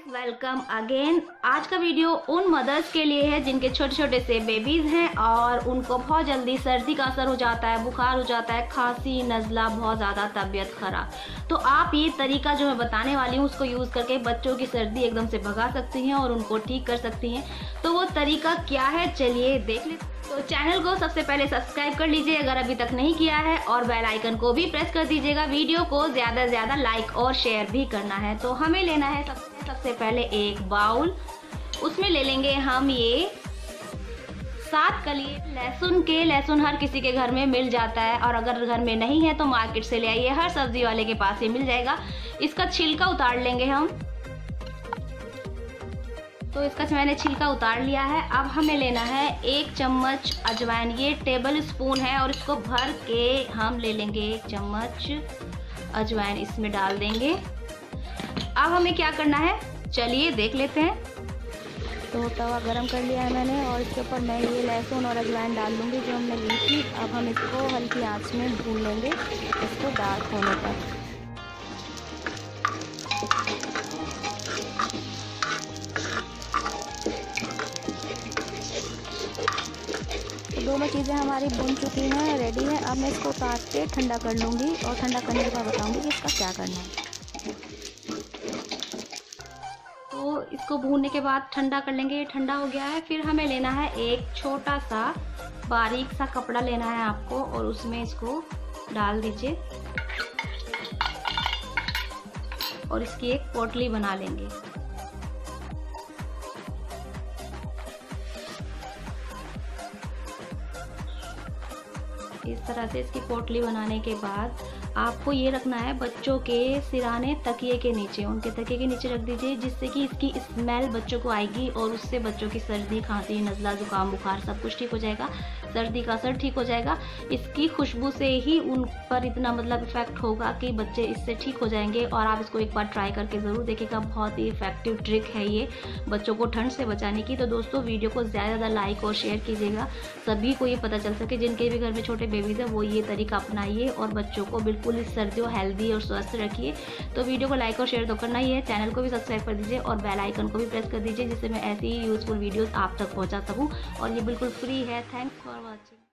Welcome again. आज का video उन मदर्स के लिए है जिनके छोटे छोटे से बेबीज हैं और उनको बहुत जल्दी सर्दी का असर हो जाता है, बुखार हो जाता है, खांसी, नज़ला, बहुत ज़्यादा तबीयत खराब। तो आप ये तरीका जो मैं बताने वाली हूँ उसको यूज़ करके बच्चों की सर्दी एकदम से भगा सकती हैं और उनको ठीक कर सकती हैं। तो वो तरीका क्या है, चलिए देख लेते हैं। तो चैनल को सबसे पहले सब्सक्राइब कर लीजिए अगर अभी तक नहीं किया है, और बेल आइकन को भी प्रेस कर दीजिएगा। वीडियो को ज़्यादा से ज़्यादा लाइक और शेयर भी करना है। तो हमें लेना है सबसे पहले एक बाउल, उसमें ले लेंगे हम ये 7 कली लहसुन हर किसी के घर में मिल जाता है, और अगर घर में नहीं है तो मार्केट से ले आइए, हर सब्जी वाले के पास ही मिल जाएगा। इसका छिलका उतार लेंगे हम। तो इसका मैंने छिलका उतार लिया है। अब हमें लेना है 1 चम्मच अजवाइन, ये टेबल स्पून है, और इसको भर के हम ले लेंगे 1 चम्मच अजवाइन इसमें डाल देंगे। अब हमें क्या करना है, चलिए देख लेते हैं। तो तवा गरम कर लिया है मैंने, और इसके ऊपर मैं ये लहसुन और अजवाइन डाल लूँगी जो हमने ली थी। अब हम इसको हल्की आंच में भून लेंगे, इसको डार्क होने तक। दोनों चीज़ें हमारी भुन चुकी हैं, रेडी है। अब मैं इसको उतार के ठंडा कर लूँगी, और ठंडा करने के बाद बताऊँगी कि इसका क्या करना है। तो इसको भूनने के बाद ठंडा कर लेंगे, ये ठंडा हो गया है। फिर हमें लेना है एक छोटा सा बारीक सा कपड़ा लेना है आपको, और उसमें इसको डाल दीजिए और इसकी एक पोटली बना लेंगे। इस तरह से इसकी पोटली बनाने के बाद आपको ये रखना है बच्चों के सिराने तकिए के नीचे, उनके तकिए के नीचे रख दीजिए, जिससे कि इसकी स्मेल बच्चों को आएगी और उससे बच्चों की सर्दी, खांसी, नज़ला, जुकाम, बुखार सब कुछ ठीक हो जाएगा। सर्दी का असर ठीक हो जाएगा। इसकी खुशबू से ही उन पर इतना इफ़ेक्ट होगा कि बच्चे इससे ठीक हो जाएंगे। और आप इसको एक बार ट्राई करके ज़रूर देखिएगा, बहुत ही इफ़ेक्टिव ट्रिक है ये बच्चों को ठंड से बचाने की। तो दोस्तों वीडियो को ज़्यादा लाइक और शेयर कीजिएगा, सभी को ये पता चल सके, जिनके भी घर में छोटे बेबीज़ है वो ये तरीका अपनाइए और बच्चों को बिल्कुल इस सर्दियों हेल्दी और स्वस्थ रखिए। तो वीडियो को लाइक और शेयर तो करना ही है, चैनल को भी सब्सक्राइब कर दीजिए और बेल आइकन को भी प्रेस कर दीजिए, जिससे मैं ऐसी ही यूज़फुल वीडियोस आप तक पहुंचा सकूं। और ये बिल्कुल फ्री है। Thanks for watching.